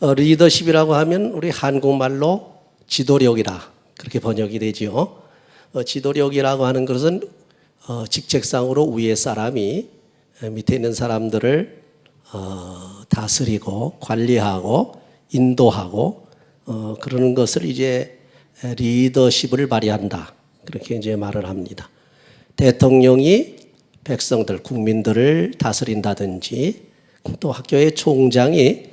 리더십이라고 하면 우리 한국말로 지도력이라 그렇게 번역이 되지요. 지도력이라고 하는 것은 직책상으로 위에 사람이 밑에 있는 사람들을 다스리고 관리하고 인도하고 그러는 것을 이제 리더십을 발휘한다. 그렇게 이제 말을 합니다. 대통령이 백성들, 국민들을 다스린다든지 또 학교의 총장이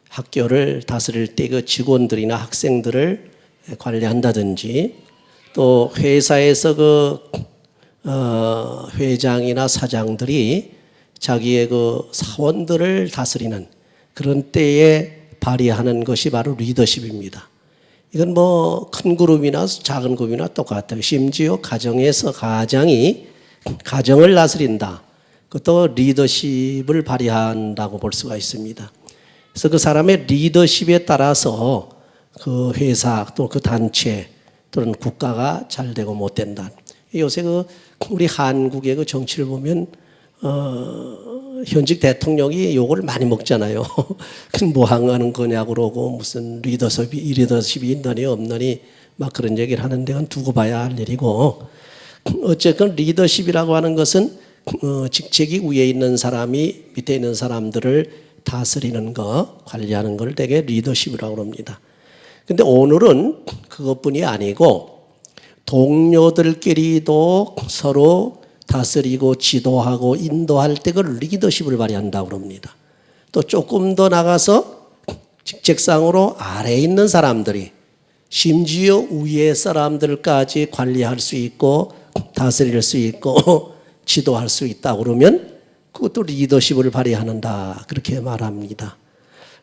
학교를 다스릴 때 그 직원들이나 학생들을 관리한다든지 또 회사에서 회장이나 사장들이 자기의 그 사원들을 다스리는 그런 때에 발휘하는 것이 바로 리더십입니다. 이건 뭐 큰 그룹이나 작은 그룹이나 똑같아요. 심지어 가정에서 가장이 가정을 다스린다. 그것도 리더십을 발휘한다고 볼 수가 있습니다. 그래서 그 사람의 리더십에 따라서 그 회사 또 그 단체 또는 국가가 잘 되고 못 된다. 요새 우리 한국의 그 정치를 보면 현직 대통령이 욕을 많이 먹잖아요. 뭐 하는 거냐고 그러고 무슨 리더십이 있느니 없느니 막 그런 얘기를 하는데 그건 두고 봐야 할 일이고 어쨌든 리더십이라고 하는 것은 직책이 위에 있는 사람이 밑에 있는 사람들을 다스리는 거, 관리하는 걸 되게 리더십이라고 합니다. 근데 오늘은 그것뿐이 아니고 동료들끼리도 서로 다스리고 지도하고 인도할 때 그 리더십을 발휘한다고 합니다. 또 조금 더 나가서 직책상으로 아래에 있는 사람들이 심지어 위에 사람들까지 관리할 수 있고 다스릴 수 있고 지도할 수 있다고 그러면 그것도 리더십을 발휘한다 그렇게 말합니다.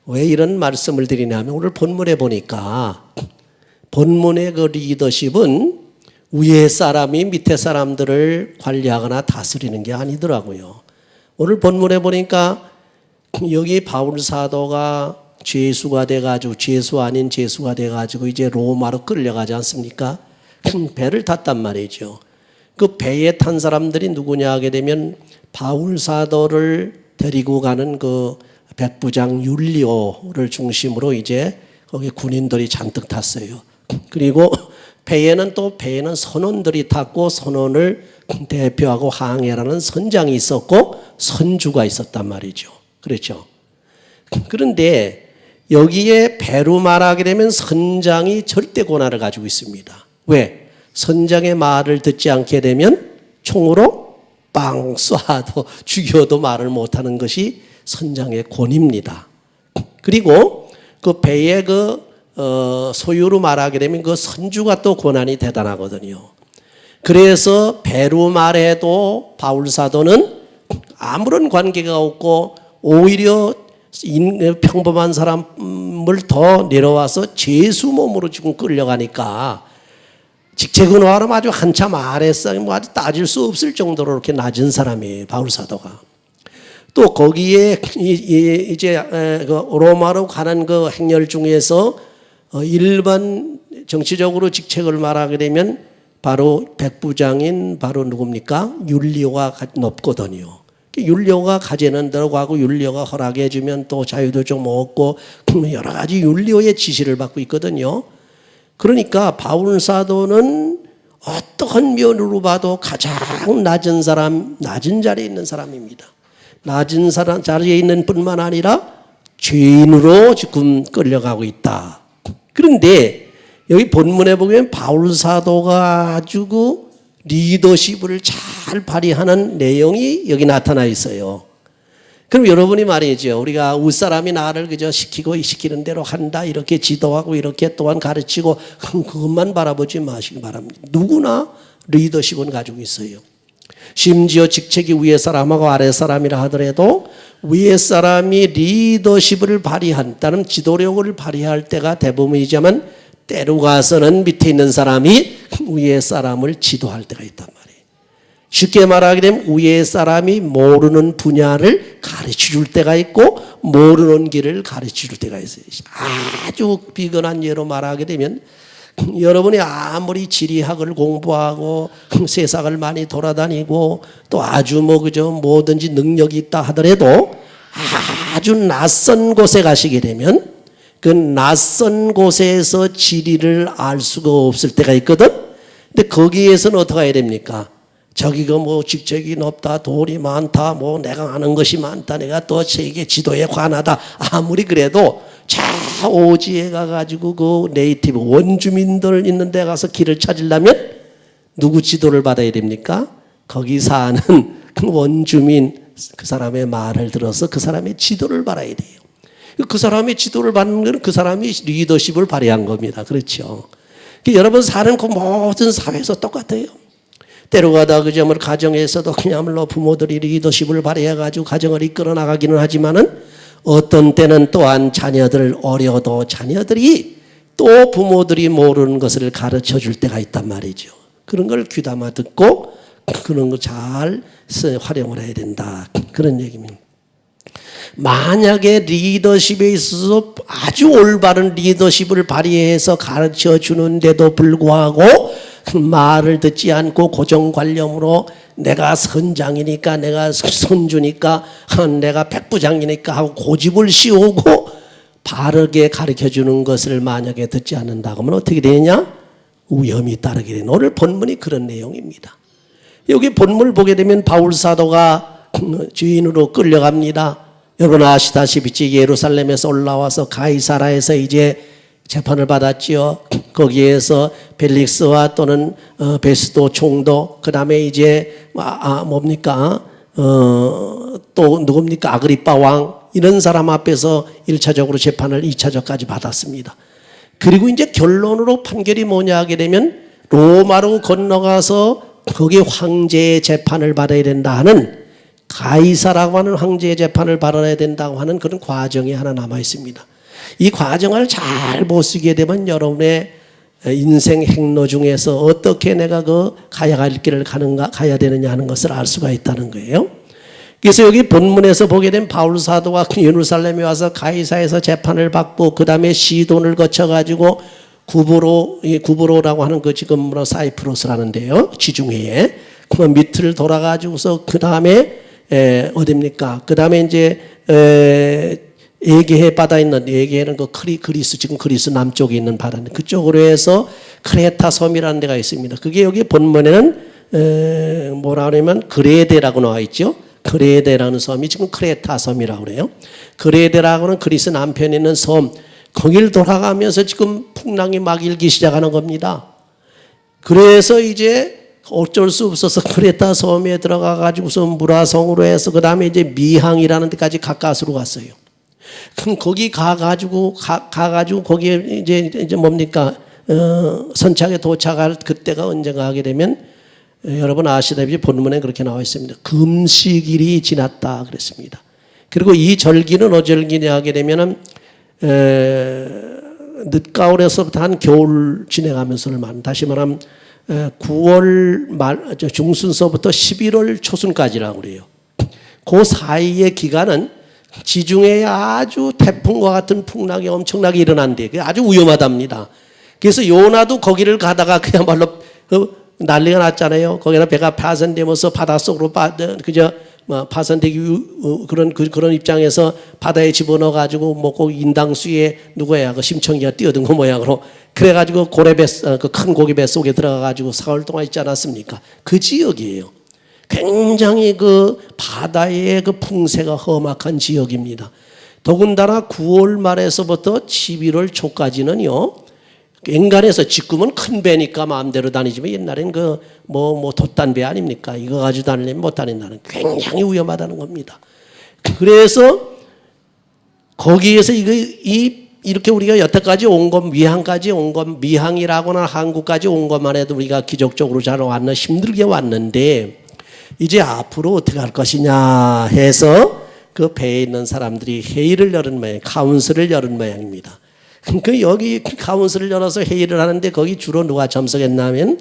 왜 이런 말씀을 드리냐면 오늘 본문에 보니까 본문의 그 리더십은 위에 사람이 밑에 사람들을 관리하거나 다스리는 게 아니더라고요. 오늘 본문에 보니까 여기 바울 사도가 죄수가 돼가지고 죄수 아닌 죄수가 돼가지고 이제 로마로 끌려가지 않습니까? 배를 탔단 말이죠. 그 배에 탄 사람들이 누구냐 하게 되면 바울 사도를 데리고 가는 그 백부장 율리오를 중심으로 이제 거기 군인들이 잔뜩 탔어요. 그리고 배에는 선원들이 탔고 선원을 대표하고 항해라는 선장이 있었고 선주가 있었단 말이죠. 그렇죠. 그런데 여기에 배로 말하게 되면 선장이 절대 권한을 가지고 있습니다. 왜? 선장의 말을 듣지 않게 되면 총으로 빵 쏴도 죽여도 말을 못하는 것이 선장의 권위입니다. 그리고 그 배의 소유로 말하게 되면 그 선주가 또 권한이 대단하거든요. 그래서 배로 말해도 바울 사도는 아무런 관계가 없고 오히려 평범한 사람을 더 내려와서 죄수 몸으로 지금 끌려가니까 직책은 와름 아주 한참 아래서 뭐 아주 따질 수 없을 정도로 이렇게 낮은 사람이에요, 바울 사도가. 또 거기에 이제 로마로 가는 그 행렬 중에서 일반 정치적으로 직책을 말하게 되면 바로 백부장인 바로 누굽니까? 율리오가 높거든요. 율리오가 가지는 대로 하고 율리오가 허락해 주면 또 자유도 좀 얻고 여러 가지 율리오의 지시를 받고 있거든요. 그러니까 바울 사도는 어떠한 면으로 봐도 가장 낮은 사람, 낮은 자리에 있는 사람입니다. 낮은 자리에 있는 뿐만 아니라 죄인으로 지금 끌려가고 있다. 그런데 여기 본문에 보면 바울 사도가 아주 그 리더십을 잘 발휘하는 내용이 여기 나타나 있어요. 그럼 여러분이 말이죠. 우리가 윗사람이 나를 그저 시키는 대로 한다. 이렇게 지도하고 이렇게 또한 가르치고 그것만 바라보지 마시기 바랍니다. 누구나 리더십은 가지고 있어요. 심지어 직책이 위에 사람하고 아래 사람이라 하더라도 위에 사람이 리더십을 발휘한다는 지도력을 발휘할 때가 대부분이지만 때로 가서는 밑에 있는 사람이 위에 사람을 지도할 때가 있단 말이에요. 쉽게 말하게 되면 위에 사람이 모르는 분야를 가르쳐 줄 때가 있고 모르는 길을 가르쳐 줄 때가 있어요. 아주 비근한 예로 말하게 되면 여러분이 아무리 지리학을 공부하고 세상을 많이 돌아다니고 또 아주 뭐든지 능력이 있다 하더라도 아주 낯선 곳에 가시게 되면 그 낯선 곳에서 지리를 알 수가 없을 때가 있거든. 근데 거기에서는 어떻게 해야 됩니까? 저기가 뭐 직책이 높다, 돈이 많다, 뭐 내가 아는 것이 많다, 내가 또 세계 지도에 관하다. 아무리 그래도 저 오지에 가가지고 그 네이티브 원주민들 있는 데 가서 길을 찾으려면 누구 지도를 받아야 됩니까? 거기 사는 그 원주민, 그 사람의 말을 들어서 그 사람의 지도를 받아야 돼요. 그 사람의 지도를 받는 것은 그 사람이 리더십을 발휘한 겁니다. 그렇죠. 여러분 사는 그 모든 사회에서 똑같아요. 때로가다 그저 뭐 가정에서도 그야말로 부모들이 리더십을 발휘해가지고 가정을 이끌어 나가기는 하지만은 어떤 때는 또한 자녀들 어려도 자녀들이 또 부모들이 모르는 것을 가르쳐 줄 때가 있단 말이죠. 그런 걸 귀담아 듣고 그런 거 잘 활용을 해야 된다. 그런 얘기입니다. 만약에 리더십에 있어서 아주 올바른 리더십을 발휘해서 가르쳐 주는데도 불구하고 그 말을 듣지 않고 고정관념으로 내가 선장이니까 내가 선주니까 내가 백부장이니까 하고 고집을 씌우고 바르게 가르쳐 주는 것을 만약에 듣지 않는다고 하면 어떻게 되느냐? 위험이 따르게 되는 오늘 본문이 그런 내용입니다. 여기 본문을 보게 되면 바울 사도가 주인으로 끌려갑니다. 여러분 아시다시피 예루살렘에서 올라와서 가이사라에서 이제 재판을 받았지요. 거기에서 벨릭스와 또는 베스도 총독, 그 다음에 이제 뭡니까? 또 누굽니까? 아그리빠 왕, 이런 사람 앞에서 1차적으로 재판을 2차적까지 받았습니다. 그리고 이제 결론으로 판결이 뭐냐 하게 되면 로마로 건너가서 거기 황제의 재판을 받아야 된다 하는, 가이사라고 하는 황제의 재판을 받아야 된다고 하는 그런 과정이 하나 남아 있습니다. 이 과정을 잘 못 쓰게 되면 여러분의 인생 행로 중에서 어떻게 내가 그 가야 할 길을 가야 되느냐 하는 것을 알 수가 있다는 거예요. 그래서 여기 본문에서 보게 된 바울 사도가 예루살렘에 와서 가이사에서 재판을 받고 그 다음에 시돈을 거쳐가지고 구브로라고 하는 그 지금 뭐 사이프러스라는데요, 지중해에 그 밑을 돌아가지고서 그 다음에 어딥니까? 그 다음에 이제 에게해 바다 있는, 에게해는 그 그리스, 지금 그리스 남쪽에 있는 바다인데 그쪽으로 해서 크레타 섬이라는 데가 있습니다. 그게 여기 본문에는 뭐라 그러면 그레데라고 나와 있죠. 그레데라는 섬이 지금 크레타 섬이라고 그래요. 그레데라고는 그리스 남편에 있는 섬, 거길 돌아가면서 지금 풍랑이 막 일기 시작하는 겁니다. 그래서 이제 어쩔 수 없어서 크레타 섬에 들어가 가지고서 무라성으로 해서 그 다음에 이제 미항이라는 데까지 가까스로 갔어요. 그럼 거기 가가지고 거기에 이제 뭡니까? 선착에 도착할 그때가 언젠가 하게 되면 여러분 아시다시피 본문에 그렇게 나와 있습니다. 금식일이 지났다 그랬습니다. 그리고 이 절기는 어절기냐 하게 되면은 늦가을에서부터 한 겨울 지나가면서를 말, 다시 말하면 9월 말 중순서부터 11월 초순까지라고 그래요. 그 사이의 기간은 지중해에 아주 태풍과 같은 풍랑이 엄청나게 일어난대. 아주 위험하답니다. 그래서 요나도 거기를 가다가 그야말로 난리가 났잖아요. 거기다 배가 파손되면서 바닷속으로 그저 파손되기 그런 입장에서 바다에 집어넣어 가지고 뭐 그 인당수에 누구야 그 심청기가 뛰어든 거 모양으로 그래가지고 그 큰 고기배 속에 들어가 가지고 사흘 동안 있지 않았습니까? 그 지역이에요. 굉장히 그 바다의 그 풍세가 험악한 지역입니다. 더군다나 9월 말에서부터 11월 초까지는요, 엔간에서 지금은 큰 배니까 마음대로 다니지만 옛날엔 그 뭐 돛단 배 아닙니까? 이거 가지고 다니려면 못 다닌다는, 굉장히 위험하다는 겁니다. 그래서 거기에서 이렇게 우리가 여태까지 온 것, 미항까지 온 것, 미항이라거나 한국까지 온 것만 해도 우리가 기적적으로 잘 왔나, 힘들게 왔는데 이제 앞으로 어떻게 할 것이냐 해서 그 배에 있는 사람들이 회의를 열은 모양, 카운슬을 열은 모양입니다. 그 여기 카운슬을 열어서 회의를 하는데 거기 주로 누가 참석했냐면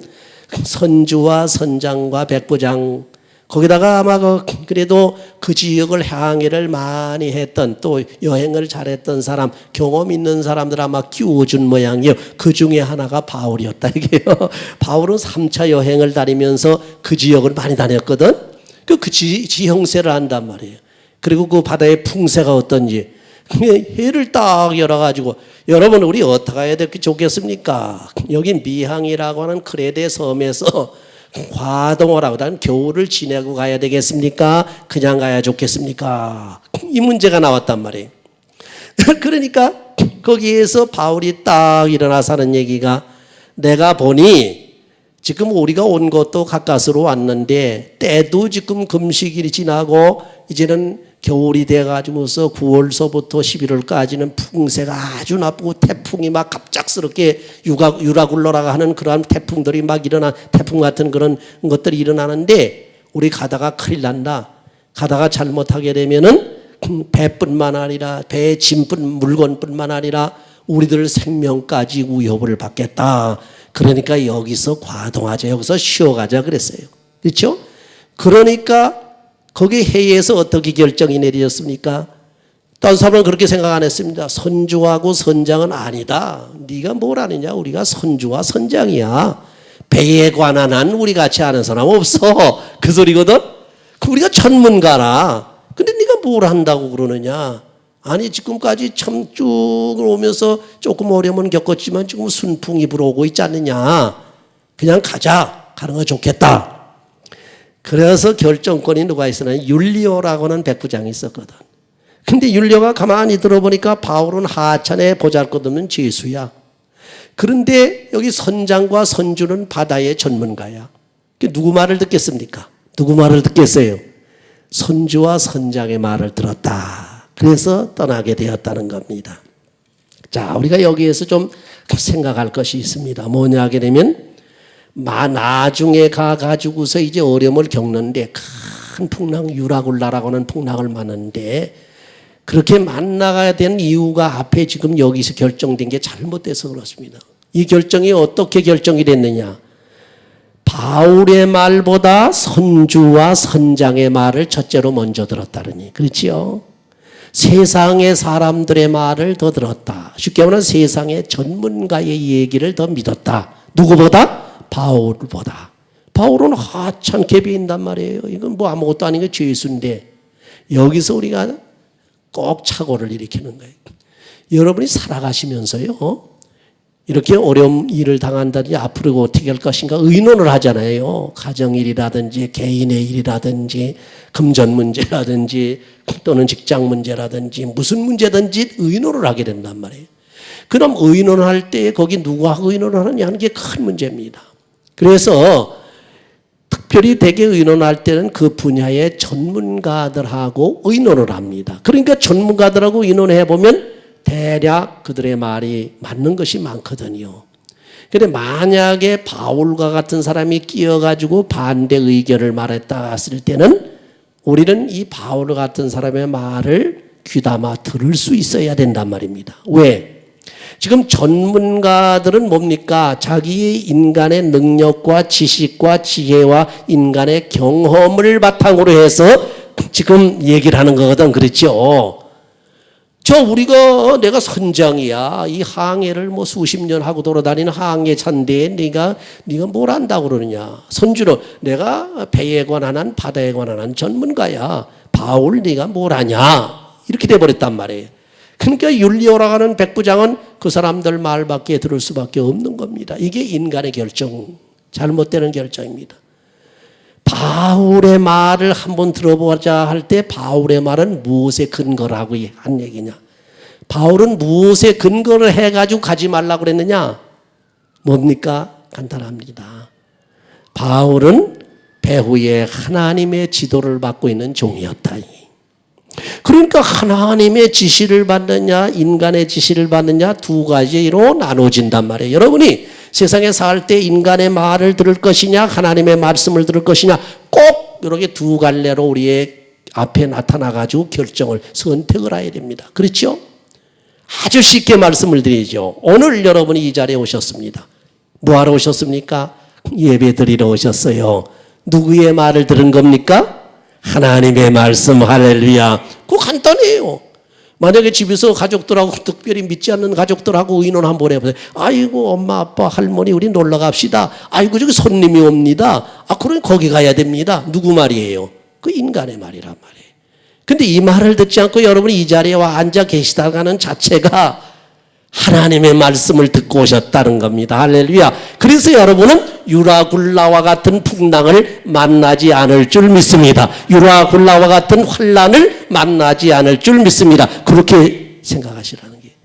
선주와 선장과 백부장, 거기다가 아마 그래도 그 지역을 향해를 많이 했던 또 여행을 잘했던 사람, 경험 있는 사람들 아마 끼워준 모양이에요. 그 중에 하나가 바울이었다 이게요. 바울은 3차 여행을 다니면서 그 지역을 많이 다녔거든. 그 지형세를 안단 말이에요. 그리고 그 바다의 풍세가 어떤지. 해를 딱 열어가지고 여러분 우리 어떻게 해야 좋겠습니까? 여기 미항이라고 하는 크레데 섬에서 화동을 하고 난 겨울을 지내고 가야 되겠습니까? 그냥 가야 좋겠습니까? 이 문제가 나왔단 말이에요. 그러니까 거기에서 바울이 딱 일어나서 하는 얘기가 내가 보니 지금 우리가 온 것도 가까스로 왔는데 때도 지금 금식일이 지나고 이제는 겨울이 돼가지고서 9월서부터 11월까지는 풍세가 아주 나쁘고 태풍이 막 갑작스럽게 유라굴러라가 하는 그러한 태풍들이 막 일어나 태풍 같은 그런 것들이 일어나는데 우리 가다가 큰일 난다. 가다가 잘못하게 되면은 배뿐만 아니라 배에 짐뿐 물건뿐만 아니라 우리들 생명까지 위협을 받겠다. 그러니까 여기서 과동하자. 여기서 쉬어가자 그랬어요. 그렇죠? 그러니까 거기 회의에서 어떻게 결정이 내려졌습니까? 다른 사람은 그렇게 생각 안 했습니다. 선주하고 선장은 아니다. 네가 뭘 아느냐? 우리가 선주와 선장이야. 배에 관한 한 우리 같이 아는 사람 없어. 그 소리거든. 우리가 전문가라. 근데 네가 뭘 한다고 그러느냐? 아니 지금까지 참 쭉 오면서 조금 어려움은 겪었지만 지금 순풍이 불어오고 있지 않느냐. 그냥 가자. 가는 거 좋겠다. 그래서 결정권이 누가 있었냐? 율리오라고는 백부장이 있었거든. 근데 율리오가 가만히 들어보니까 바울은 하찮에 보잘것없는 죄수야. 그런데 여기 선장과 선주는 바다의 전문가야. 누구 말을 듣겠습니까? 누구 말을 듣겠어요? 선주와 선장의 말을 들었다. 그래서 떠나게 되었다는 겁니다. 자, 우리가 여기에서 좀 생각할 것이 있습니다. 뭐냐 하게 되면 나중에 가가지고서 이제 어려움을 겪는데 큰 풍랑 유라굴라라고 하는 풍랑을 만났는데 그렇게 만나가야 되는 이유가 앞에 지금 여기서 결정된 게 잘못돼서 그렇습니다. 이 결정이 어떻게 결정이 됐느냐? 바울의 말보다 선주와 선장의 말을 첫째로 먼저 들었다느니. 그렇지요? 세상의 사람들의 말을 더 들었다. 쉽게 말하면 세상의 전문가의 얘기를 더 믿었다. 누구보다? 바울보다. 바울은 하찮게 비인단 말이에요. 이건 뭐 아무것도 아닌 게 죄수인데 여기서 우리가 꼭 착오를 일으키는 거예요. 여러분이 살아가시면서요. 이렇게 어려운 일을 당한다든지 앞으로 어떻게 할 것인가 의논을 하잖아요. 가정일이라든지 개인의 일이라든지 금전 문제라든지 또는 직장 문제라든지 무슨 문제든지 의논을 하게 된단 말이에요. 그럼 의논할 때 거기 누구하고 의논을 하느냐 하는 게 큰 문제입니다. 그래서 특별히 대개 의논할 때는 그 분야의 전문가들하고 의논을 합니다. 그러니까 전문가들하고 의논해 보면 대략 그들의 말이 맞는 것이 많거든요. 그런데 만약에 바울과 같은 사람이 끼어가지고 반대 의견을 말했다 했을 때는 우리는 이 바울 같은 사람의 말을 귀담아 들을 수 있어야 된단 말입니다. 왜? 지금 전문가들은 뭡니까? 자기의 인간의 능력과 지식과 지혜와 인간의 경험을 바탕으로 해서 지금 얘기를 하는 거거든. 그렇죠? 내가 선장이야. 이 항해를 뭐 수십 년 하고 돌아다니는 항해 찬대에 네가 뭘 안다고 그러느냐. 선주로 내가 배에 관한 한 바다에 관한 한 전문가야. 바울 네가 뭘 아냐. 이렇게 돼버렸단 말이에요. 그러니까 율리오라고 하는 백부장은 그 사람들 말밖에 들을 수밖에 없는 겁니다. 이게 인간의 결정, 잘못되는 결정입니다. 바울의 말을 한번 들어보자 할 때 바울의 말은 무엇에 근거라고 한 얘기냐? 바울은 무엇에 근거를 해가지고 가지 말라고 그랬느냐? 뭡니까? 간단합니다. 바울은 배후에 하나님의 지도를 받고 있는 종이었다. 그러니까 하나님의 지시를 받느냐 인간의 지시를 받느냐 두 가지로 나눠진단 말이에요. 여러분이 세상에 살 때 인간의 말을 들을 것이냐 하나님의 말씀을 들을 것이냐 꼭 이렇게 두 갈래로 우리의 앞에 나타나가지고 결정을 선택을 해야 됩니다. 그렇죠? 아주 쉽게 말씀을 드리죠. 오늘 여러분이 이 자리에 오셨습니다. 뭐하러 오셨습니까? 예배 드리러 오셨어요. 누구의 말을 들은 겁니까? 하나님의 말씀. 할렐루야. 그거 간단해요. 만약에 집에서 가족들하고 특별히 믿지 않는 가족들하고 의논 한번 해보세요. 아이고 엄마 아빠 할머니 우리 놀러 갑시다. 아이고 저기 손님이 옵니다. 그럼 거기 가야 됩니다. 누구 말이에요? 그 인간의 말이란 말이에요. 근데 이 말을 듣지 않고 여러분이 이 자리에 와 앉아 계시다가는 자체가 하나님의 말씀을 듣고 오셨다는 겁니다. 할렐루야. 그래서 여러분은 유라굴라와 같은 풍랑을 만나지 않을 줄 믿습니다. 유라굴라와 같은 환난을 만나지 않을 줄 믿습니다. 그렇게 생각하시라는 게,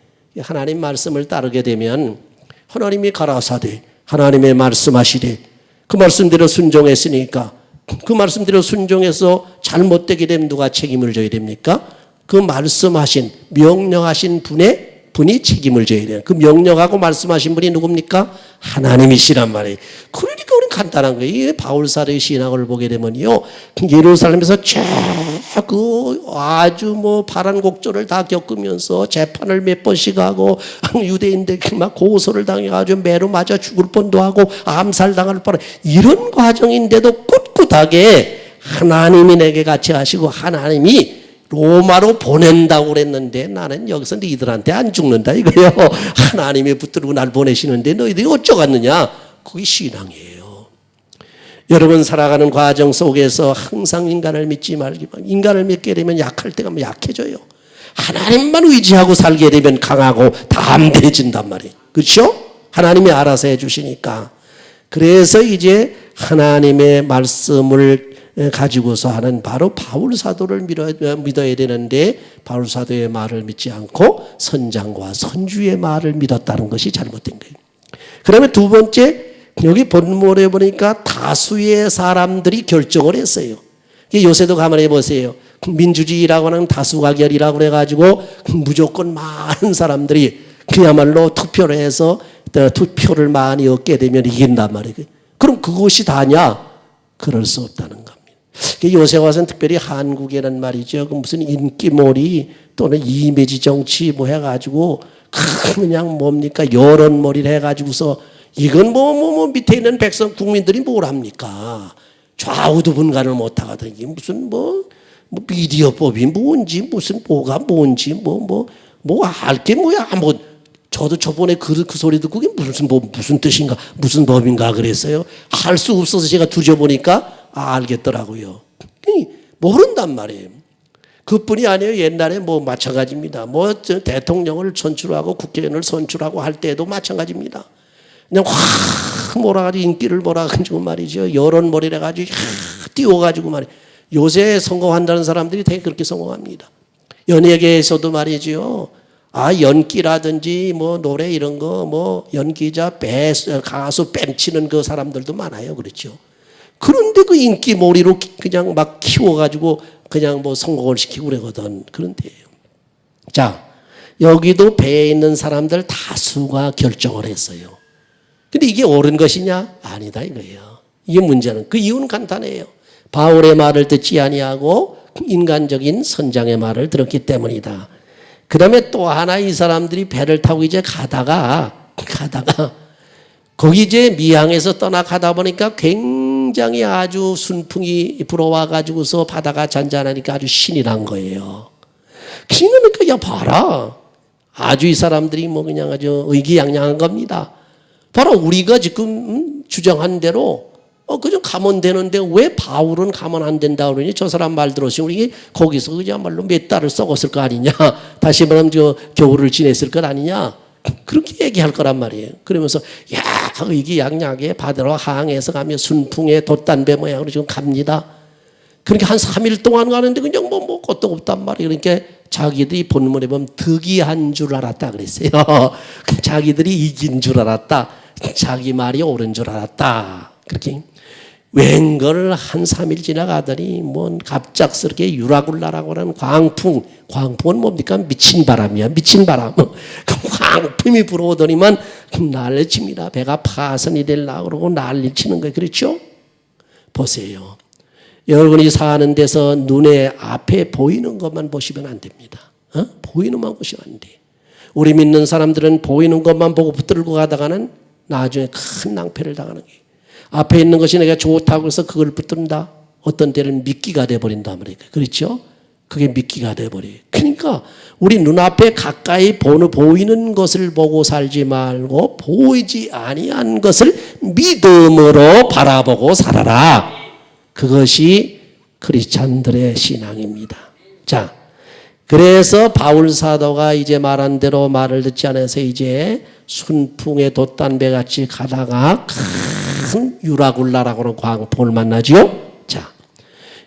하나님 말씀을 따르게 되면 하나님이 가라사대 하나님의 말씀하시되 그 말씀대로 순종했으니까 그 말씀대로 순종해서 잘못되게 되면 누가 책임을 져야 됩니까? 그 말씀하신 명령하신 분이 책임을 져야 돼요. 그 명령하고 말씀하신 분이 누굽니까? 하나님이시란 말이에요. 그러니까 우리는 간단한 거예요. 이 바울사도의 신학을 보게 되면요, 예루살렘에서 그 아주 바란곡조를 다 겪으면서 재판을 몇 번씩 하고 유대인들 막 고소를 당해가지고 매로 맞아 죽을 뻔도 하고 암살당할 뻔, 이런 과정인데도 꿋꿋하게 하나님이 내게 같이 하시고 하나님이 로마로 보낸다고 그랬는데 나는 여기서 너희들한테 안 죽는다 이거예요. 하나님이 붙들고 날 보내시는데 너희들이 어쩌겠느냐. 그게 신앙이에요. 여러분 살아가는 과정 속에서 항상 인간을 믿지 말기만. 인간을 믿게 되면 약할 때가 약해져요. 하나님만 의지하고 살게 되면 강하고 담대해진단 말이에요. 그렇죠? 하나님이 알아서 해주시니까. 그래서 이제 하나님의 말씀을 가지고서 하는 바로 바울 사도를 믿어야 되는데 바울 사도의 말을 믿지 않고 선장과 선주의 말을 믿었다는 것이 잘못된 거예요. 그다음에 두 번째, 여기 본문에 보니까 다수의 사람들이 결정을 했어요. 요새도 가만히 보세요. 민주주의라고 하는 다수가결이라고 그래가지고 무조건 많은 사람들이 그야말로 투표를 해서 투표를 많이 얻게 되면 이긴단 말이에요. 그럼 그것이 다냐? 그럴 수 없다는 겁니다. 요새 와서는 특별히 한국에는 말이죠, 그 무슨 인기몰이 또는 이미지 정치 해가지고 그냥 뭡니까 여론몰이를 해가지고서 이건 밑에 있는 백성 국민들이 뭘 합니까? 좌우도 분간을 못하거든. 이게 무슨 미디어법이 뭔지 무슨 뭐가 뭔지 알 게 뭐야. 저도 저번에 그 소리 듣고 그게 무슨 뜻인가 무슨 법인가 그랬어요. 할 수 없어서 제가 뒤져보니까 알겠더라고요. 모른단 말이에요. 그뿐이 아니에요. 옛날에 마찬가지입니다. 대통령을 선출하고 국회의원을 선출하고 할 때도 마찬가지입니다. 그냥 확 몰아가지고 인기를 몰아가지고 말이죠. 여론몰이를 해가지고 띄워가지고 말이에요. 요새 성공한다는 사람들이 되게 그렇게 성공합니다. 연예계에서도 말이죠. 연기라든지 노래 이런 거 연기자 가수 뺨치는 그 사람들도 많아요. 그렇죠. 그런데 그 인기몰이로 그냥 막 키워가지고 그냥 성공을 시키고 그러거든. 그런데요. 자, 여기도 배에 있는 사람들 다수가 결정을 했어요. 근데 이게 옳은 것이냐? 아니다 이거예요. 이게 문제는. 그 이유는 간단해요. 바울의 말을 듣지 아니하고 인간적인 선장의 말을 들었기 때문이다. 그 다음에 또 하나 이 사람들이 배를 타고 이제 가다가 거기 이제 미항에서 떠나가다 보니까 굉장히 아주 순풍이 불어와 가지고서 바다가 잔잔하니까 아주 신이 난 거예요. 그러니까 야 봐라. 아주 이 사람들이 그냥 아주 의기양양한 겁니다. 바로 우리가 지금 주장한 대로 그저 가면 되는데 왜 바울은 가면 안 된다 그러니 저 사람 말 들었으면 우리 거기서 그야말로 몇 달을 썩었을 거 아니냐. 다시 말하면 겨울을 지냈을 것 아니냐. 그렇게 얘기할 거란 말이에요. 그러면서 의기양양하게 바다로 항해서 가면 순풍에 돛단배 모양으로 지금 갑니다. 그러니까 한 3일 동안 가는데 그냥 것도 없단 말이에요. 그러니까 자기들이 본문에 보면 득이한 줄 알았다 그랬어요. 자기들이 이긴 줄 알았다. 자기 말이 옳은 줄 알았다. 그렇게 웬걸 한 3일 지나가더니 갑작스럽게 유라굴라라고 하는 광풍은 뭡니까? 미친 바람이야. 미친 바람. 광풍이 불어오더니만 난리칩니다. 배가 파선이 되려고 그러고 난리치는 거예요. 그렇죠? 보세요. 여러분이 사는 데서 눈에 앞에 보이는 것만 보시면 안 됩니다. 보이는 것만 보시면 안 돼. 우리 믿는 사람들은 보이는 것만 보고 붙들고 가다가는 나중에 큰 낭패를 당하는 거예요. 앞에 있는 것이 내가 좋다고 해서 그걸 붙든다. 어떤 때는 미끼가 돼버린단 말이에요. 그렇죠? 그게 미끼가 돼버려요. 그러니까 우리 눈앞에 가까이 보이는 것을 보고 살지 말고 보이지 아니한 것을 믿음으로 바라보고 살아라. 그것이 크리스찬들의 신앙입니다. 자, 그래서 바울 사도가 이제 말한 대로 말을 듣지 않아서 이제 순풍에 돛단배 같이 가다가 큰 유라굴라라고 하는 광포를 만나지요. 자,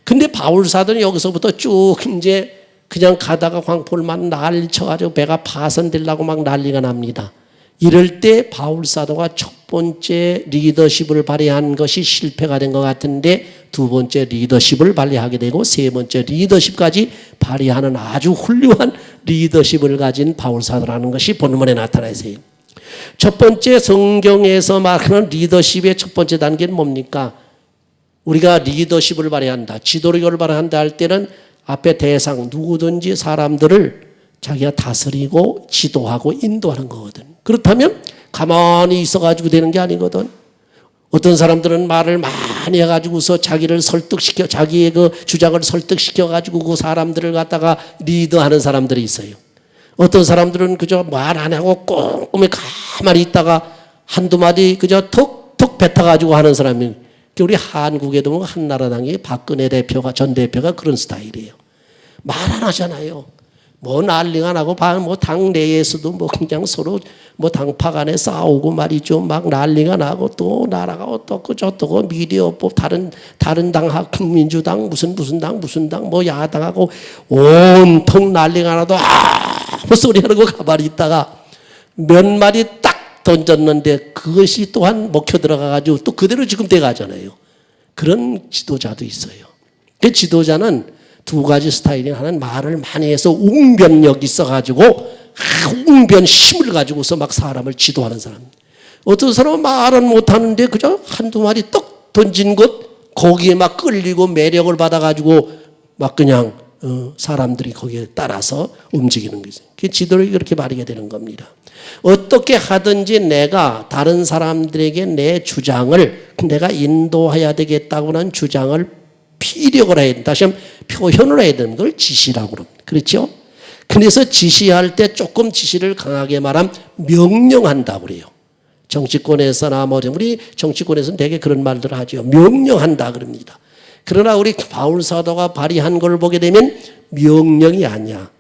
근데 바울 사도는 여기서부터 쭉 이제 그냥 가다가 광포를 막 난리 쳐가지고 배가 파손되려고 막 난리가 납니다. 이럴 때 바울 사도가 첫 번째 리더십을 발휘한 것이 실패가 된 것 같은데 두 번째 리더십을 발휘하게 되고 세 번째 리더십까지 발휘하는 아주 훌륭한 리더십을 가진 바울 사도라는 것이 본문에 나타나 있어요. 첫 번째 성경에서 말하는 리더십의 첫 번째 단계는 뭡니까? 우리가 리더십을 발휘한다, 지도력을 발휘한다 할 때는 앞에 대상 누구든지 사람들을 자기가 다스리고 지도하고 인도하는 거거든. 그렇다면 가만히 있어가지고 되는 게 아니거든. 어떤 사람들은 말을 많이 해가지고서 자기를 설득시켜, 자기의 그 주장을 설득시켜가지고 그 사람들을 갖다가 리더하는 사람들이 있어요. 어떤 사람들은 그저 말 안 하고 꼼꼼히 가만히 있다가 한두 마디 그저 톡톡 뱉어가지고 하는 사람이, 우리 한국에도 뭐 한나라당의 박근혜 대표가, 전 대표가 그런 스타일이에요. 말 안 하잖아요. 뭐 난리가 나고 뭐 당 내에서도 뭐 그냥 서로 뭐 당파 간에 싸우고 말이죠. 막 난리가 나고 또 나라가 어떻고 저떻고 미디어법 다른 당 민주당 무슨 당 뭐 야당하고 온통 난리가 나도 아무 소리 안 하고 가만히 있다가 몇 마디 딱 던졌는데 그것이 또한 먹혀 들어가가지고 또 그대로 지금 돼가잖아요. 그런 지도자도 있어요. 그 지도자는 두 가지 스타일이, 하나는 말을 많이 해서 웅변력이 있어가지고 웅변 힘을 가지고서 막 사람을 지도하는 사람. 어떤 사람은 말은 못하는데 그저 한두 마디 떡 던진 것 거기에 막 끌리고 매력을 받아가지고 막 그냥 사람들이 거기에 따라서 움직이는 거죠. 그 지도력이 그렇게 발휘가 되는 겁니다. 어떻게 하든지 내가 다른 사람들에게 내 주장을 내가 인도해야 되겠다고 하는 주장을 피력을 해야 된다. 다시 한번 표현을 해야 되는 걸 지시라고 그럽니다. 그렇죠? 그래서 지시할 때 조금 지시를 강하게 말하면 명령한다고 그래요. 정치권에서나 뭐 우리 정치권에서는 되게 그런 말들을 하죠. 명령한다 그럽니다. 그러나 우리 바울 사도가 발휘한 걸 보게 되면 명령이 아니야.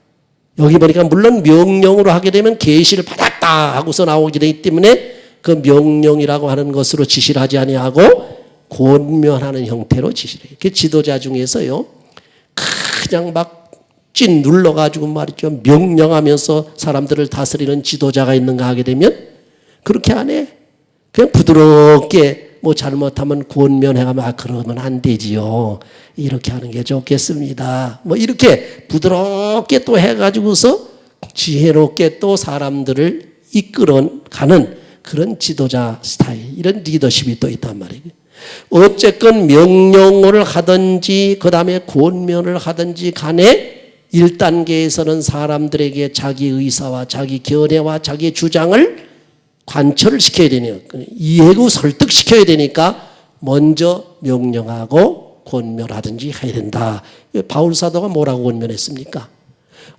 여기 보니까 물론 명령으로 하게 되면 계시를 받았다 하고서 나오게 되기 때문에 그 명령이라고 하는 것으로 지시를 하지 아니하고 권면하는 형태로 지시를 해요. 그 지도자 중에서요, 그냥 막 찐 눌러가지고 말이죠. 명령하면서 사람들을 다스리는 지도자가 있는가 하게 되면 그렇게 안 해. 그냥 부드럽게 뭐 잘못하면 권면해가면 그러면 안 되지요. 이렇게 하는 게 좋겠습니다. 뭐 이렇게 부드럽게 또 해가지고서 지혜롭게 또 사람들을 이끌어가는 그런 지도자 스타일, 이런 리더십이 또 있단 말이에요. 어쨌건 명령을 하든지 그 다음에 권면을 하든지 간에 1단계에서는 사람들에게 자기 의사와 자기 견해와 자기 주장을 관철을 시켜야 되네요. 이해고 설득시켜야 되니까 먼저 명령하고 권면하든지 해야 된다. 바울 사도가 뭐라고 권면했습니까?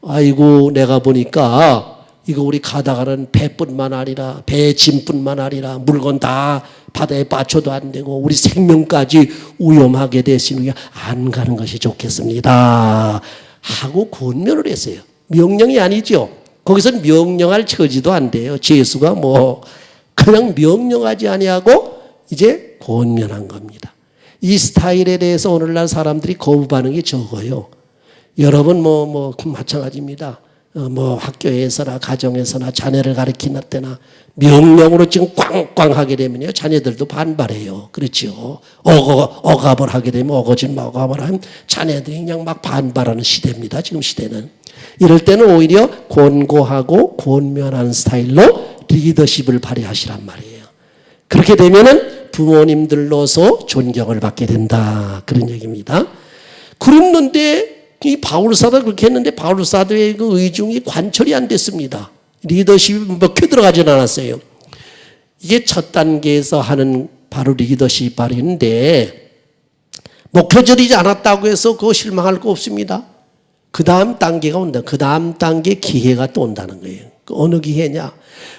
아이고 내가 보니까 이거 우리 가다가는 배뿐만 아니라 배짐뿐만 아니라 물건 다 바다에 빠져도 안 되고 우리 생명까지 위험하게 되시는 게 안 가는 것이 좋겠습니다 하고 권면을 했어요. 명령이 아니죠. 거기서는 명령할 처지도 안 돼요. 예수가 뭐 그냥 명령하지 아니하고 이제 권면한 겁니다. 이 스타일에 대해서 오늘날 사람들이 거부 반응이 적어요. 여러분 뭐 마찬가지입니다. 뭐 학교에서나 가정에서나 자녀를 가르치는 때나 명령으로 지금 꽝꽝 하게 되면요 자녀들도 반발해요. 그렇죠. 억압을 하게 되면 억압을 하면 자녀들이 그냥 막 반발하는 시대입니다. 지금 시대는. 이럴 때는 오히려 권고하고 권면하는 스타일로 리더십을 발휘하시란 말이에요. 그렇게 되면은 부모님들로서 존경을 받게 된다. 그런 얘기입니다. 그랬는데 이 바울 사도가 그렇게 했는데 바울 사도의 그 의중이 관철이 안 됐습니다. 리더십이 먹혀 들어가진 않았어요. 이게 첫 단계에서 하는 바로 리더십 발휘인데 먹혀지지 않았다고 해서 그거 실망할 거 없습니다. 그 다음 단계가 온다. 그 다음 단계 기회가 또 온다는 거예요. 어느 기회냐?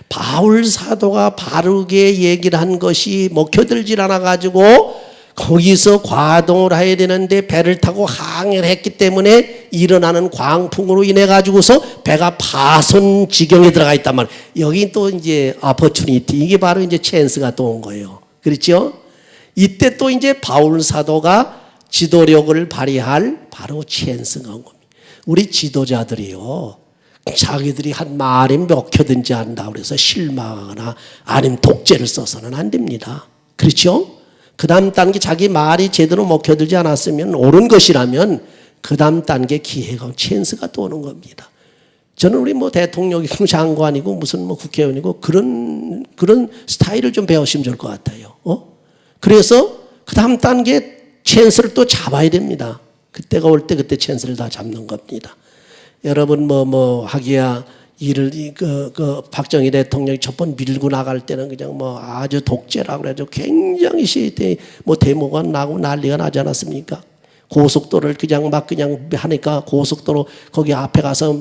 바울 사도가 바르게 얘기를 한 것이 먹혀들질 않아가지고 거기서 과동을 해야 되는데 배를 타고 항해를 했기 때문에 일어나는 광풍으로 인해 가지고서 배가 파손 지경에 들어가 있단 말이에요. 여기 또 이제 opportunity, 이게 바로 이제 찬스가 또 온 거예요. 그렇죠? 이때 또 이제 바울 사도가 지도력을 발휘할 바로 찬스가 온 겁니다. 우리 지도자들이요, 자기들이 한 말이 먹혀든지 한다 그래서 실망하거나 아니면 독재를 써서는 안 됩니다. 그렇죠? 그 다음 단계 자기 말이 제대로 먹혀들지 않았으면 옳은 것이라면 그 다음 단계 기회가, 찬스가 또 오는 겁니다. 저는 우리 뭐 대통령이고 장관이고 무슨 뭐 국회의원이고 그런 스타일을 좀 배우시면 좋을 것 같아요. 그래서 그 다음 단계 찬스를 또 잡아야 됩니다. 그때가 올 때 그때 찬스를 다 잡는 겁니다. 여러분 하기야 일을 박정희 대통령이 첫 번 밀고 나갈 때는 그냥 뭐 아주 독재라고 그래도 굉장히 시대 데모가 나고 난리가 나지 않았습니까? 고속도로를 그냥 하니까 고속도로 거기 앞에 가서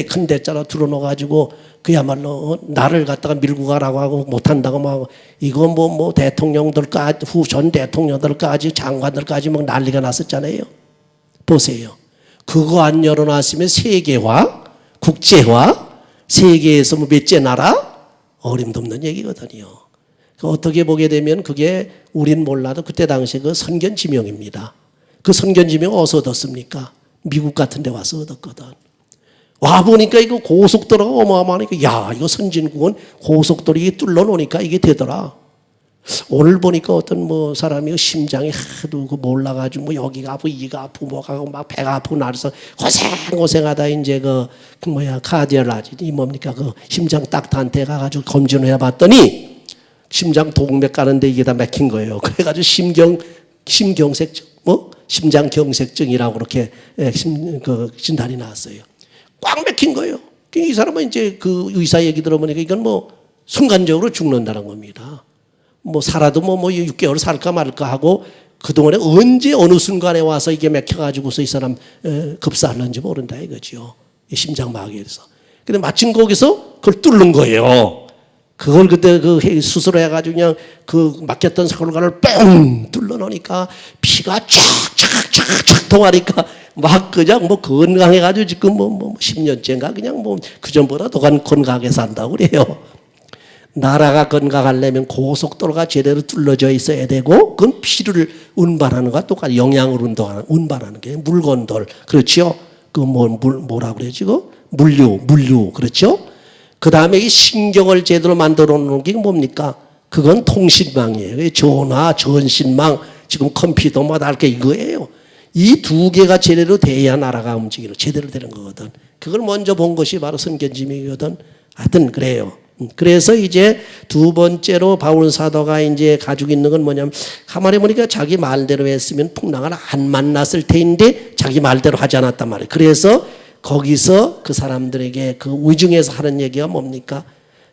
큰 대자로 들어놓아가지고 그야말로 나를 갖다가 밀고 가라고 하고 못한다고 막 이거 뭐 대통령들까지 전 대통령들까지 장관들까지 막 난리가 났었잖아요. 보세요. 그거 안 열어놨으면 세계화, 국제화, 세계에서 뭐 몇째 나라? 어림도 없는 얘기거든요. 어떻게 보게 되면 그게 우린 몰라도 그때 당시에 그 선견지명입니다. 그 선견지명 어디서 얻었습니까? 미국 같은 데 와서 얻었거든. 와보니까 이거 고속도로가 어마어마하니까 야, 이거 선진국은 고속도로 이게 뚫어놓으니까 이게 되더라. 오늘 보니까 어떤 사람이 심장이 하도 몰라가지고 여기가 아프고 이가 아프고 뭐가 막 배가 아프고 나서 고생하다 이제 카디올라지 뭡니까 심장 닥터한테 가가지고 검진을 해봤더니 심장 동맥 가는데 이게 다 막힌 거예요. 그래가지고 심경색증 심장경색증이라고 그렇게 진단이 나왔어요. 꽉 막힌 거예요. 이 사람은 이제 그 의사 얘기 들어보니까 이건 순간적으로 죽는다는 겁니다. 살아도 6개월 살까 말까 하고 그동안에 언제 어느 순간에 와서 이게 막혀가지고서 이 사람 급사하는지 모른다 이거죠. 심장마비에서. 근데 마침 거기서 그걸 뚫는 거예요. 그걸 그때 수술해가지고 그냥 막혔던 사골관을 뻥 뚫어놓으니까 피가 쫙쫙쫙쫙 통하니까 막 그냥 건강해가지고 지금 10년째인가 그냥 그전보다 더 건강하게 산다고 그래요. 나라가 건강하려면 고속도로가 제대로 뚫어져 있어야 되고 그건 피를 운반하는 것과 똑같이 영양을 운반하는 게 물건들 그렇죠? 뭐라 그러지? 물류 그렇죠? 그 다음에 이 신경을 제대로 만들어 놓는 게 뭡니까? 그건 통신망이에요. 전화, 전신망, 지금 컴퓨터 다 할 게 이거예요. 이 두 개가 제대로 돼야 나라가 움직이는 제대로 되는 거거든. 그걸 먼저 본 것이 바로 선견지명이거든. 하여튼 그래요. 그래서 이제 두 번째로 바울 사도가 이제 가지고 있는 건 뭐냐면 가만히 보니까 자기 말대로 했으면 풍랑을 안 만났을 테인데 자기 말대로 하지 않았단 말이에요. 그래서 거기서 그 사람들에게 그 위중에서 하는 얘기가 뭡니까?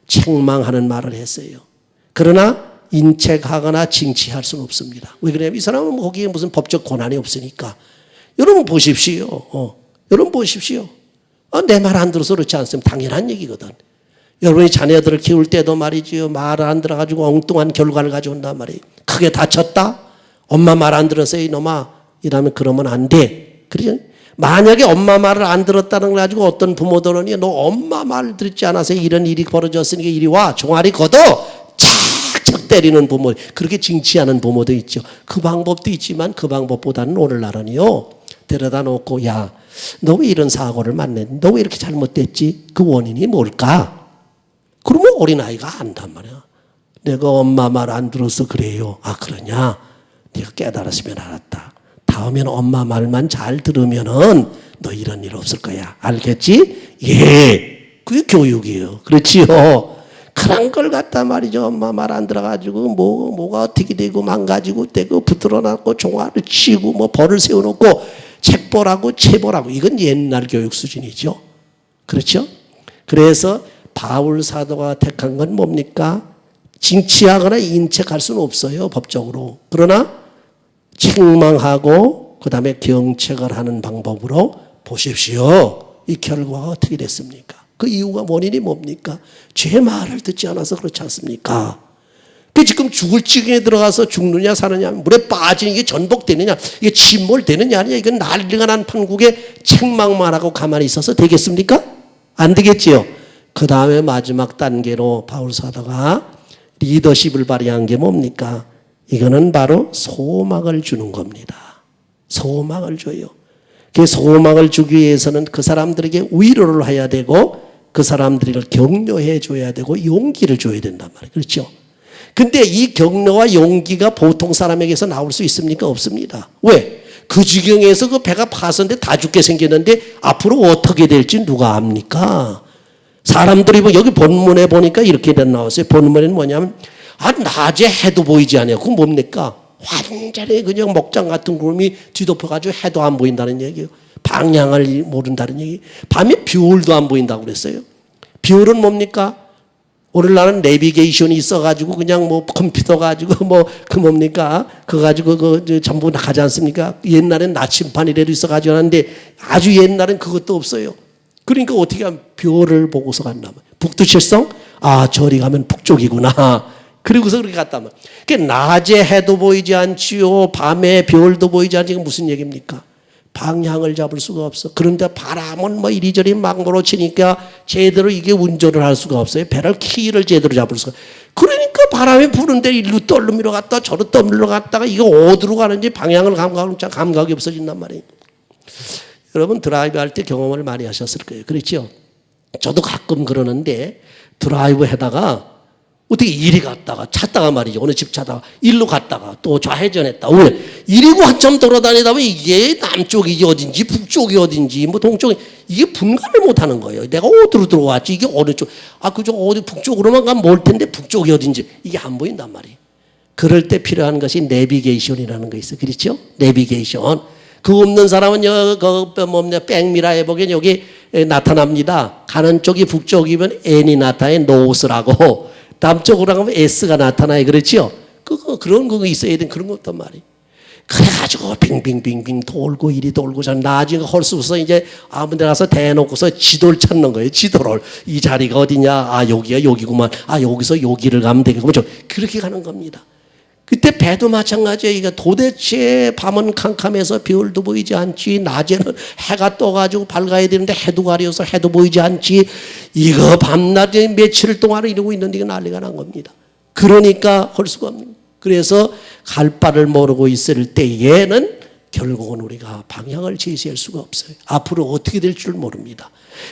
책망하는 말을 했어요. 그러나 인책하거나 징치할 수는 없습니다. 왜 그래요? 이 사람은 거기에 무슨 법적 권한이 없으니까. 여러분 보십시오. 여러분 보십시오. 내 말 안 들어서 그렇지 않으면 당연한 얘기거든. 여러분이 자녀들을 키울 때도 말이지요. 말 안 들어가지고 엉뚱한 결과를 가져온단 말이에요. 크게 다쳤다? 엄마 말 안 들었어요 이놈아. 이러면 그러면 안 돼. 그렇죠? 만약에 엄마 말을 안 들었다는 걸 가지고 어떤 부모들은 너 엄마 말 듣지 않아서 이런 일이 벌어졌으니까 이리 와. 종아리 걷어. 착착 때리는 부모. 그렇게 징치하는 부모도 있죠. 그 방법도 있지만 그 방법보다는 오늘날은요. 데려다 놓고 야, 너 왜 이런 사고를 만났니? 너 왜 이렇게 잘못됐지? 그 원인이 뭘까? 그러면 어린아이가 안단 말이야. 내가 엄마 말 안 들어서 그래요. 아, 그러냐? 네가 깨달았으면 알았다. 다음에는 엄마 말만 잘 들으면은 너 이런 일 없을 거야. 알겠지? 예. 그게 교육이에요. 그렇지요. 그런 걸 갖다 말이죠. 엄마 말 안 들어가지고 뭐가 어떻게 되고 망가지고 되고 붙들어놨고 종아를 치고 벌을 세워놓고 책벌하고 체벌하고 이건 옛날 교육 수준이죠. 그렇죠? 그래서 바울 사도가 택한 건 뭡니까? 징치하거나 인책할 수는 없어요. 법적으로. 그러나 책망하고 그 다음에 경책을 하는 방법으로 보십시오. 이 결과가 어떻게 됐습니까? 그 이유가 원인이 뭡니까? 죄 말을 듣지 않아서 그렇지 않습니까? 그 지금 죽을 지경에 들어가서 죽느냐 사느냐, 물에 빠지는 게 전복되느냐, 이게 침몰되느냐 아니냐, 이건 난리가 난 판국에 책망만 하고 가만히 있어서 되겠습니까? 안 되겠지요. 그 다음에 마지막 단계로 바울 사도가 리더십을 발휘한 게 뭡니까? 이거는 바로 소망을 주는 겁니다. 소망을 줘요. 그 소망을 주기 위해서는 그 사람들에게 위로를 해야 되고 그 사람들을 격려해 줘야 되고 용기를 줘야 된단 말이에요. 그렇죠? 근데 이 격려와 용기가 보통 사람에게서 나올 수 있습니까? 없습니다. 왜? 그 지경에서 그 배가 파선데 다 죽게 생겼는데 앞으로 어떻게 될지 누가 압니까? 사람들이 여기 본문에 보니까 이렇게 나왔어요. 본문에는 뭐냐면 낮에 해도 보이지 않아요. 그건 뭡니까? 완전히 그냥 먹장 같은 구름이 뒤덮여가지고 해도 안 보인다는 얘기예요. 방향을 모른다는 얘기. 밤에 뷰울도 안 보인다고 그랬어요. 뷰울은 뭡니까? 오늘날은 내비게이션이 있어가지고 그냥 컴퓨터 가지고 뭡니까? 그거 가지고 전부 나가지 않습니까? 옛날엔 나침판이라도 있어가지고 하는데 아주 옛날엔 그것도 없어요. 그러니까 어떻게 하면 뷰를 보고서 간다면 북두칠성? 저리 가면 북쪽이구나. 그리고서 그렇게 갔다면. 낮에 해도 보이지 않지요. 밤에 별도 보이지 않지. 이게 무슨 얘기입니까? 방향을 잡을 수가 없어. 그런데 바람은 이리저리 막 몰아치니까 제대로 이게 운전을 할 수가 없어요. 배를 키를 제대로 잡을 수가. 그러니까 바람이 부는데 일로 떠밀러 갔다 저로 떠밀러 갔다가 이거 어디로 가는지 방향을 감각이 없어진단 말이에요. 여러분 드라이브 할 때 경험을 많이 하셨을 거예요. 그렇죠? 저도 가끔 그러는데 드라이브 하다가 어떻게 이리 갔다가 찾다가 말이죠. 어느 집 찾다가 일로 갔다가 또 좌회전했다. 왜? 이리고 한참 돌아다니다 보면 이게 남쪽이 어딘지 북쪽이 어딘지 동쪽이 이게 분간을 못하는 거예요. 내가 어디로 들어왔지? 이게 어느 쪽? 그저 어디 북쪽으로만 가면 멀 텐데 북쪽이 어딘지 이게 안 보인단 말이에요. 그럴 때 필요한 것이 내비게이션이라는 거 있어요. 그렇죠? 내비게이션. 그거 없는 사람은 백미라에 보기엔 여기 나타납니다. 가는 쪽이 북쪽이면 N이 나타나요. 노스라고. 남쪽으로 가면 S가 나타나요. 그렇죠? 그런 거 있어야 되는 그런 거 없단 말이에요. 그래가지고 빙빙빙빙 돌고 이리 돌고 전 나중에 헐수서 이제 아무 데 가서 대놓고서 지도를 찾는 거예요. 지도를. 이 자리가 어디냐. 여기야 여기구만. 여기서 여기를 가면 되겠구만. 그렇게 가는 겁니다. 그때 배도 마찬가지예요. 이거 도대체 밤은 캄캄해서 별도 보이지 않지. 낮에는 해가 떠가지고 밝아야 되는데 해도 가려서 해도 보이지 않지. 이거 밤낮에 며칠 동안 이러고 있는데 이거 난리가 난 겁니다. 그러니까 할 수가 없는 거예요. 그래서 갈 바를 모르고 있을 때에는 결국은 우리가 방향을 제시할 수가 없어요. 앞으로 어떻게 될 줄 모릅니다.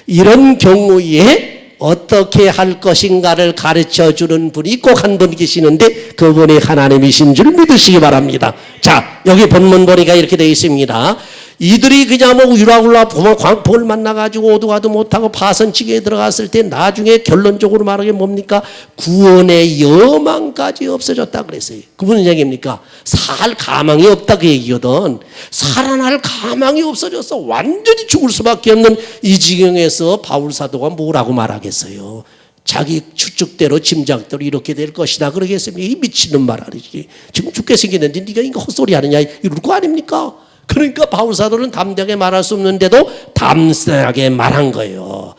이런 경우에 어떻게 할 것인가를 가르쳐주는 분이 꼭 한 분 계시는데 그분이 하나님이신 줄 믿으시기 바랍니다. 자, 여기 본문 보니까 이렇게 되어 있습니다. 이들이 그냥 유라굴라 광폭을 만나가지고 오도 가도 못하고 파선치기에 들어갔을 때 나중에 결론적으로 말하게 뭡니까? 구원의 여망까지 없어졌다 그랬어요. 그 무슨 얘기입니까? 살 가망이 없다 그 얘기거든. 살아날 가망이 없어져서 완전히 죽을 수밖에 없는 이 지경에서 바울 사도가 뭐라고 말하겠어요? 자기 추측대로 짐작대로 이렇게 될 것이다 그러겠습니까? 이 미치는 말 아니지. 지금 죽게 생겼는데 네가 이거 헛소리 하느냐 이럴 거 아닙니까? 그러니까 바울 사도는 담대하게 말할 수 없는데도 담대하게 말한 거예요.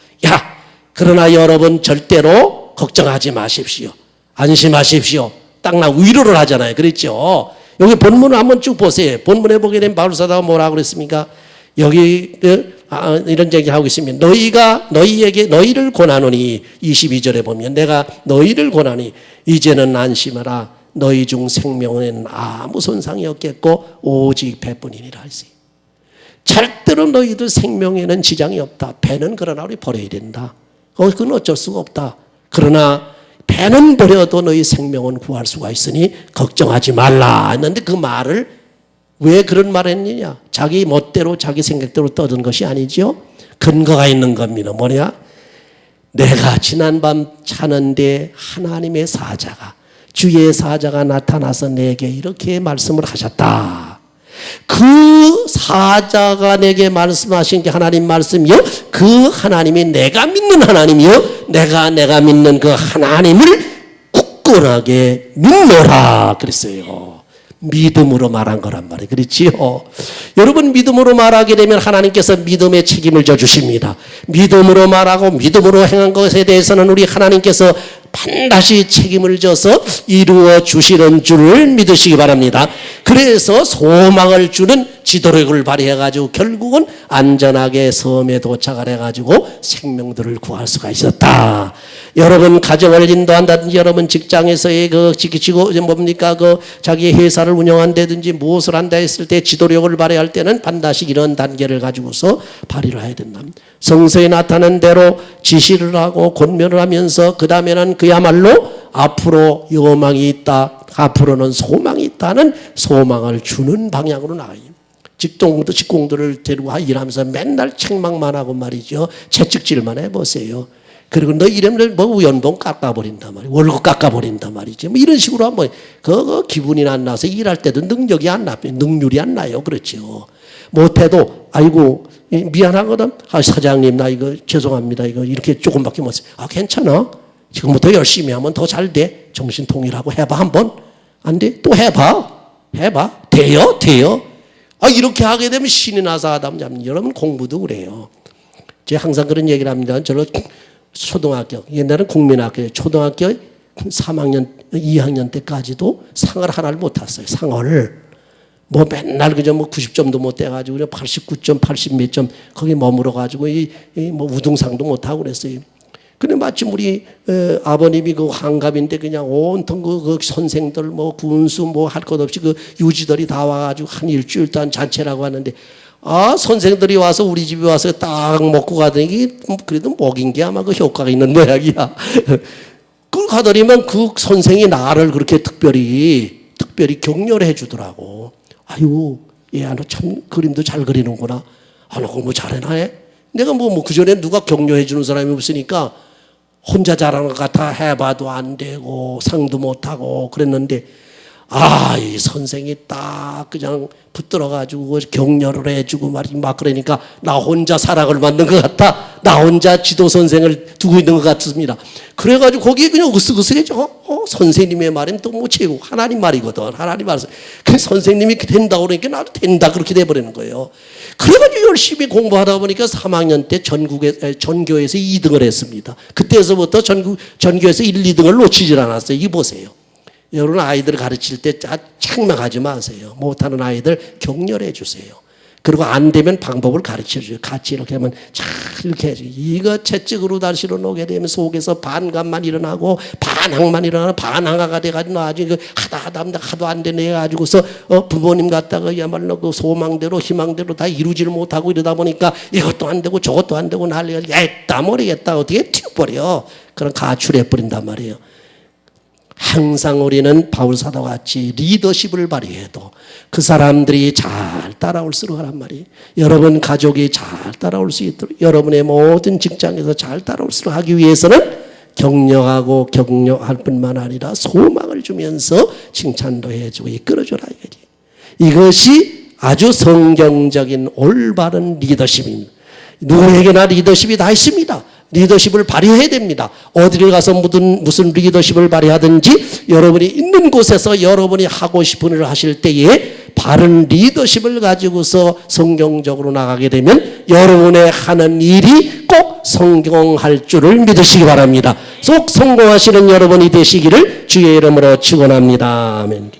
그러나 여러분 절대로 걱정하지 마십시오. 안심하십시오. 딱 위로를 하잖아요. 그렇죠? 여기 본문을 한번 쭉 보세요. 본문에 보게 되면 바울 사도가 뭐라고 그랬습니까? 여기 이런 얘기하고 있으면 너희를 권하노니 22절에 보면 내가 너희를 권하니 이제는 안심하라. 너희 중 생명에는 아무 손상이 없겠고 오직 배뿐이니라 하시. 절대로 너희들 생명에는 지장이 없다. 배는 그러나 우리 버려야 된다. 그건 어쩔 수가 없다. 그러나 배는 버려도 너희 생명은 구할 수가 있으니 걱정하지 말라 했는데 그 말을 왜 그런 말을 했느냐? 자기 멋대로 자기 생각대로 떠든 것이 아니죠. 근거가 있는 겁니다. 뭐냐? 내가 지난밤 자는데 하나님의 사자가 주의 사자가 나타나서 내게 이렇게 말씀을 하셨다. 그 사자가 내게 말씀하신 게 하나님 말씀이요. 그 하나님이 내가 믿는 하나님이요. 내가 믿는 그 하나님을 굳건하게 믿노라 그랬어요. 믿음으로 말한 거란 말이에요. 그렇지요? 여러분 믿음으로 말하게 되면 하나님께서 믿음의 책임을 져주십니다. 믿음으로 말하고 믿음으로 행한 것에 대해서는 우리 하나님께서 반드시 책임을 져서 이루어 주시는 줄을 믿으시기 바랍니다. 그래서 소망을 주는 지도력을 발휘해가지고 결국은 안전하게 섬에 도착을 해가지고 생명들을 구할 수가 있었다. 여러분 가정을 인도한다든지 여러분 직장에서의 지키고 뭡니까 자기 회사를 운영한다든지 무엇을 한다 했을 때 지도력을 발휘할 때는 반드시 이런 단계를 가지고서 발휘를 해야 된다. 성서에 나타난 대로 지시를 하고 권면을 하면서 그 다음에는 그야말로 앞으로 여망이 있다. 앞으로는 소망이 있다는 소망을 주는 방향으로 나가요. 직공들을 데리고 일하면서 맨날 책망만 하고 말이죠. 채찍질만 해보세요. 그리고 너 이러면 연봉 깎아버린단 말이에요. 월급 깎아버린단 말이죠. 이런 식으로 하면 기분이 안 나서 일할 때도 능력이 안 나요. 능률이 안 나요. 그렇죠. 못해도 아이고 미안하거든. 사장님 나 이거 죄송합니다. 이거 이렇게 조금밖에 못해요. 괜찮아. 지금부터 열심히 하면 더 잘 돼. 정신 통일하고 해봐 한번. 안 돼? 또 해봐. 돼요? 이렇게 하게 되면 신이 나서 하다 보면 여러분 공부도 그래요. 제가 항상 그런 얘기를 합니다. 저는 초등학교, 옛날엔 국민학교, 초등학교 3학년, 2학년 때까지도 상을 하나를 못 탔어요. 상을. 맨날 90점도 못 돼가지고 89점, 80 몇 점 거기 머물어가지고 우등상도 못 하고 그랬어요. 근데 마침 우리 아버님이 환갑인데 그냥 온통 그 선생들 군수 할 것 없이 유지들이 다 와가지고 한 일주일 동안 잔치라고 하는데 선생들이 와서 우리 집에 와서 딱 먹고 가더니 그래도 먹인 게 아마 효과가 있는 모양이야. 그걸 가더니만 그 선생이 나를 그렇게 특별히 격려를 해주더라고. 아이고 얘 참 그림도 잘 그리는구나. 너 공부 잘해나? 내가 그전에 누가 격려해 주는 사람이 없으니까 혼자 잘하는 것 같아 해봐도 안 되고 상도 못하고 그랬는데 이 선생이 딱 그냥 붙들어가지고 격려를 해주고 막 그러니까 나 혼자 사랑을 받는 것 같다. 나 혼자 지도 선생을 두고 있는 것 같습니다. 그래가지고 거기에 그냥 으쓱으쓱해져. 선생님의 말은 또 최고 하나님 말이거든. 하나님 말씀. 그 선생님이 된다고 그러니까 나도 된다 그렇게 돼버리는 거예요. 그래가지고 열심히 공부하다 보니까 3학년 때 전교에서 2등을 했습니다. 그때서부터 전교에서 1, 2등을 놓치질 않았어요. 이 보세요. 여러분 아이들 가르칠 때 책망하지 마세요. 못하는 아이들 격려해 주세요. 그리고 안 되면 방법을 가르쳐 줘요. 같이 이렇게 하면 잘 이렇게 해줘요. 이거 채찍으로 다시로 놓게 되면 속에서 반감만 일어나고 반항만 일어나고 반항아가 돼가지고 나중에 하도 안 되네 해가지고서 부모님 갖다가야말로 소망대로 희망대로 다 이루지를 못하고 이러다 보니까 이것도 안 되고 저것도 안 되고 난리가 했다 모르겠다 어떻게 튀어버려. 그런 가출해버린단 말이에요. 항상 우리는 바울사도와 같이 리더십을 발휘해도 그 사람들이 잘 따라올수록 하란 말이에요. 여러분 가족이 잘 따라올 수 있도록 여러분의 모든 직장에서 잘 따라올수록 하기 위해서는 격려하고 격려할 뿐만 아니라 소망을 주면서 칭찬도 해주고 이끌어줘라 이거지. 이것이 아주 성경적인 올바른 리더십입니다. 누구에게나 리더십이 다 있습니다. 리더십을 발휘해야 됩니다. 어디를 가서 무슨 리더십을 발휘하든지 여러분이 있는 곳에서 여러분이 하고 싶은 일을 하실 때에 바른 리더십을 가지고서 성경적으로 나가게 되면 여러분의 하는 일이 꼭 성공할 줄을 믿으시기 바랍니다. 꼭 성공하시는 여러분이 되시기를 주의 이름으로 축원합니다. 아멘.